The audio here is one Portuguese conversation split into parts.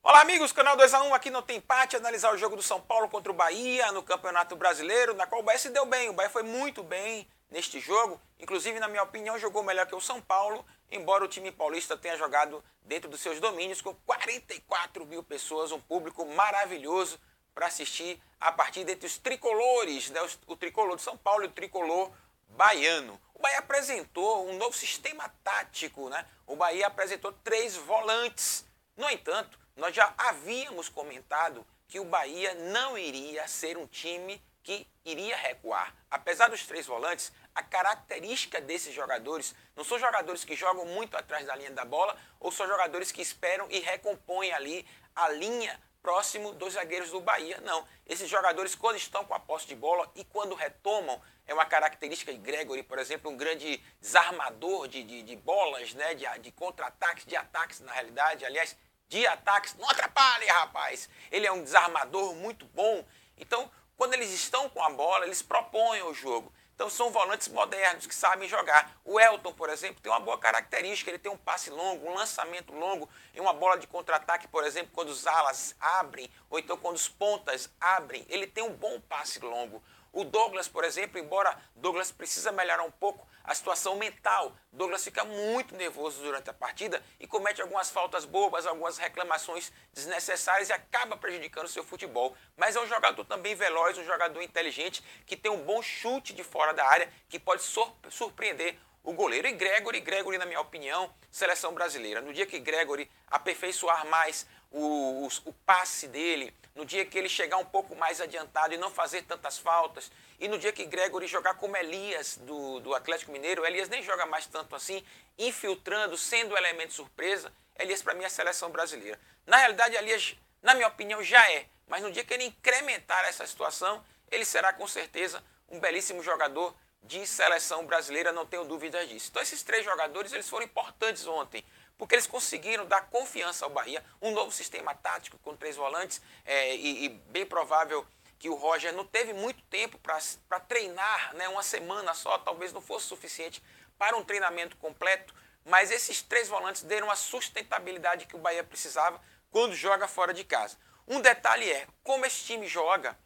Olá amigos, canal 2x1 aqui não tem empate, analisar o jogo do São Paulo contra o Bahia no Campeonato Brasileiro, na qual o Bahia se deu bem, o Bahia foi muito bem neste jogo, inclusive na minha opinião jogou melhor que o São Paulo, embora o time paulista tenha jogado dentro dos seus domínios com 44 mil pessoas, um público maravilhoso para assistir a partida entre os tricolores, né, o tricolor de São Paulo e o tricolor baiano. O Bahia apresentou um novo sistema tático, né? O Bahia apresentou 3 volantes. No entanto, nós já havíamos comentado que o Bahia não iria ser um time que iria recuar. Apesar dos 3 volantes, a característica desses jogadores não são jogadores que jogam muito atrás da linha da bola ou são jogadores que esperam e recompõem ali a linha próximo dos zagueiros do Bahia. Não, esses jogadores quando estão com a posse de bola e quando retomam, é uma característica de Gregori, por exemplo, um grande desarmador de bolas, né, de contra-ataques, de ataques na realidade, aliás, de ataques, não atrapalhe, rapaz, ele é um desarmador muito bom, então quando eles estão com a bola, eles propõem o jogo. Então são volantes modernos que sabem jogar. O Elton, por exemplo, tem uma boa característica, ele tem um passe longo, um lançamento longo, em uma bola de contra-ataque, por exemplo, quando os alas abrem, ou então quando os pontas abrem, ele tem um bom passe longo. O Douglas, por exemplo, embora Douglas precisa melhorar um pouco a situação mental, Douglas fica muito nervoso durante a partida e comete algumas faltas bobas, algumas reclamações desnecessárias e acaba prejudicando o seu futebol. Mas é um jogador também veloz, um jogador inteligente, que tem um bom chute de fora da área, que pode surpreender o goleiro. E Gregori, na minha opinião, seleção brasileira. No dia que Gregori aperfeiçoar mais o passe dele, no dia que ele chegar um pouco mais adiantado e não fazer tantas faltas, e no dia que Gregori jogar como Elias do Atlético Mineiro, Elias nem joga mais tanto assim, infiltrando, sendo elemento surpresa, Elias para mim é a seleção brasileira. Na realidade, Elias, na minha opinião, já é, mas no dia que ele incrementar essa situação, ele será com certeza um belíssimo jogador de seleção brasileira, não tenho dúvidas disso. Então esses 3 jogadores eles foram importantes ontem, porque eles conseguiram dar confiança ao Bahia, um novo sistema tático com 3 volantes, e bem provável que o Roger não teve muito tempo para treinar, né, uma semana só, talvez não fosse suficiente para um treinamento completo, mas esses 3 volantes deram a sustentabilidade que o Bahia precisava quando joga fora de casa. Um detalhe é, como esse time joga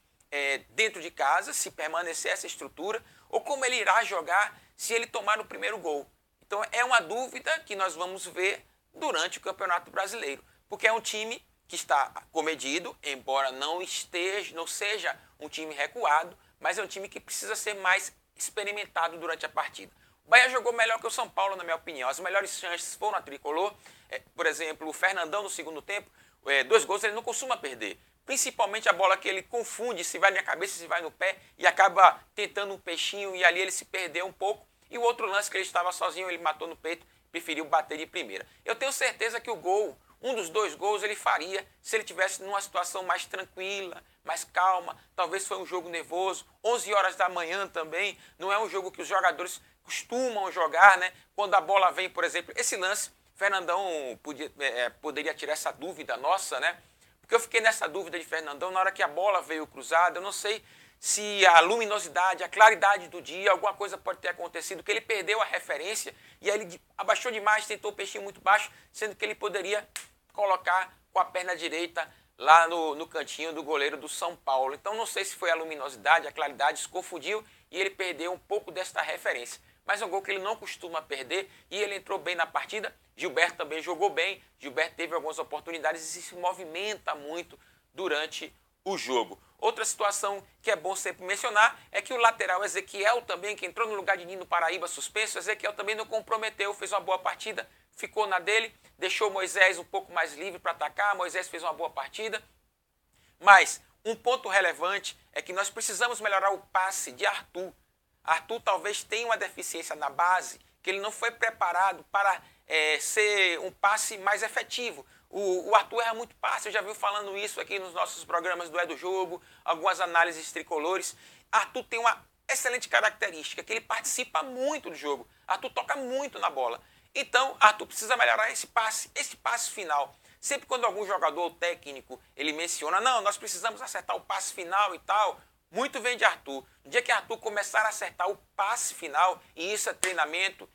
dentro de casa, se permanecer essa estrutura, ou como ele irá jogar se ele tomar o primeiro gol. Então é uma dúvida que nós vamos ver durante o Campeonato Brasileiro, porque é um time que está comedido, embora não seja um time recuado, mas é um time que precisa ser mais experimentado durante a partida. O Bahia jogou melhor que o São Paulo, na minha opinião. As melhores chances foram a tricolor. Por exemplo, o Fernandão no segundo tempo, 2 gols ele não costuma perder. Principalmente a bola que ele confunde se vai na cabeça, se vai no pé e acaba tentando um peixinho e ali ele se perdeu um pouco. E o outro lance que ele estava sozinho, ele matou no peito, preferiu bater de primeira. Eu tenho certeza que o gol, um dos 2 gols ele faria se ele tivesse numa situação mais tranquila, mais calma. Talvez foi um jogo nervoso, 11 horas da manhã também, não é um jogo que os jogadores costumam jogar, né? Quando a bola vem, por exemplo, esse lance, Fernandão poderia tirar essa dúvida nossa, né? Porque eu fiquei nessa dúvida de Fernandão na hora que a bola veio cruzada, eu não sei se a luminosidade, a claridade do dia, alguma coisa pode ter acontecido, que ele perdeu a referência e aí ele abaixou demais, tentou o peixinho muito baixo, sendo que ele poderia colocar com a perna direita lá no cantinho do goleiro do São Paulo. Então não sei se foi a luminosidade, a claridade, se confundiu e ele perdeu um pouco desta referência. Mas é um gol que ele não costuma perder e ele entrou bem na partida. Gilberto também jogou bem, Gilberto teve algumas oportunidades e se movimenta muito durante o jogo. Outra situação que é bom sempre mencionar é que o lateral Ezequiel também, que entrou no lugar de Nino Paraíba suspenso, Ezequiel também não comprometeu, fez uma boa partida, ficou na dele, deixou Moisés um pouco mais livre para atacar, Moisés fez uma boa partida. Mas um ponto relevante é que nós precisamos melhorar o passe de Arthur. Arthur talvez tenha uma deficiência na base, que ele não foi preparado para ser um passe mais efetivo. O Arthur erra muito passe, eu já vi falando isso aqui nos nossos programas do É do Jogo, algumas análises tricolores. Arthur tem uma excelente característica, que ele participa muito do jogo. Arthur toca muito na bola. Então, Arthur precisa melhorar esse passe final. Sempre quando algum jogador técnico, ele menciona, não, nós precisamos acertar o passe final e tal, muito vem de Arthur. No dia que Arthur começar a acertar o passe final, e isso é treinamento,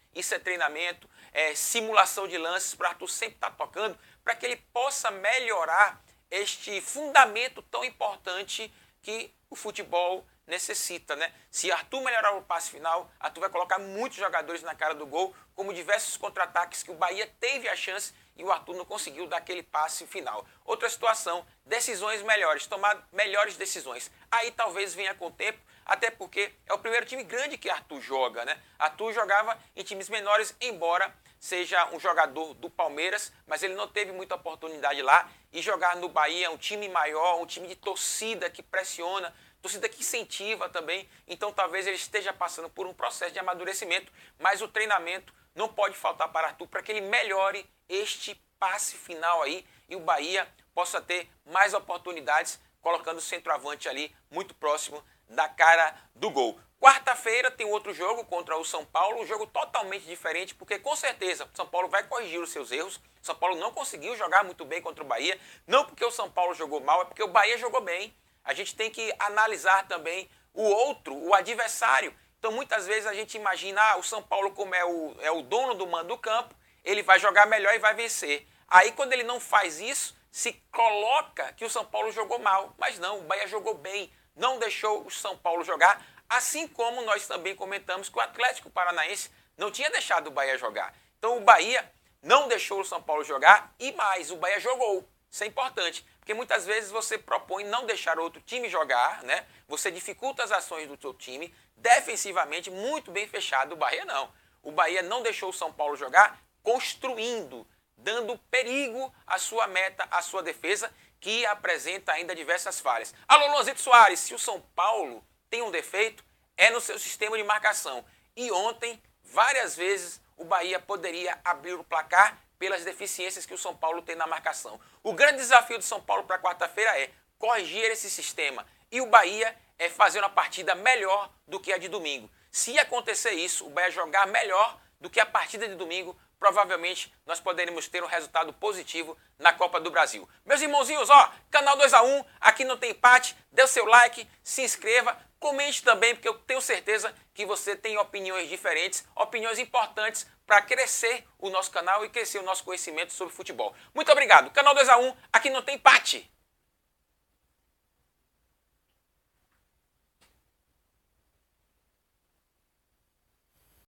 simulação de lances para Arthur sempre estar tocando, para que ele possa melhorar este fundamento tão importante que o futebol necessita, né? Se Arthur melhorar o passe final, Arthur vai colocar muitos jogadores na cara do gol, como diversos contra-ataques que o Bahia teve a chance e o Arthur não conseguiu dar aquele passe final. Outra situação, decisões melhores, tomar melhores decisões. Aí talvez venha com o tempo, até porque é o primeiro time grande que Arthur joga, né? Arthur jogava em times menores, embora seja um jogador do Palmeiras, mas ele não teve muita oportunidade lá. E jogar no Bahia, um time maior, um time de torcida que pressiona, torcida que incentiva também. Então talvez ele esteja passando por um processo de amadurecimento, mas o treinamento não pode faltar para Arthur para que ele melhore este passe final aí e o Bahia possa ter mais oportunidades, colocando o centroavante ali muito próximo da cara do gol. Quarta-feira tem outro jogo contra o São Paulo, um jogo totalmente diferente, porque com certeza o São Paulo vai corrigir os seus erros. O São Paulo não conseguiu jogar muito bem contra o Bahia, não porque o São Paulo jogou mal, é porque o Bahia jogou bem. A gente tem que analisar também o outro, o adversário. Então muitas vezes a gente imagina, o São Paulo como é o dono do mando do campo, ele vai jogar melhor e vai vencer. Aí quando ele não faz isso, se coloca que o São Paulo jogou mal, mas não, o Bahia jogou bem, não deixou o São Paulo jogar, assim como nós também comentamos que o Atlético Paranaense não tinha deixado o Bahia jogar. Então o Bahia não deixou o São Paulo jogar e mais, o Bahia jogou. Isso é importante, porque muitas vezes você propõe não deixar outro time jogar, né? Você dificulta as ações do seu time, defensivamente muito bem fechado. O Bahia não. O Bahia não deixou o São Paulo jogar, construindo, dando perigo à sua meta, à sua defesa, que apresenta ainda diversas falhas. Alô, Luanzito Soares, se o São Paulo tem um defeito, é no seu sistema de marcação. E ontem, várias vezes, o Bahia poderia abrir o placar pelas deficiências que o São Paulo tem na marcação. O grande desafio do São Paulo para quarta-feira é corrigir esse sistema. E o Bahia é fazer uma partida melhor do que a de domingo. Se acontecer isso, o Bahia jogar melhor do que a partida de domingo, provavelmente nós poderemos ter um resultado positivo na Copa do Brasil. Meus irmãozinhos, ó, canal 2x1, aqui não tem empate, dê o seu like, se inscreva, comente também, porque eu tenho certeza que você tem opiniões diferentes, opiniões importantes para crescer o nosso canal e crescer o nosso conhecimento sobre futebol. Muito obrigado. Canal 2x1, aqui não tem empate.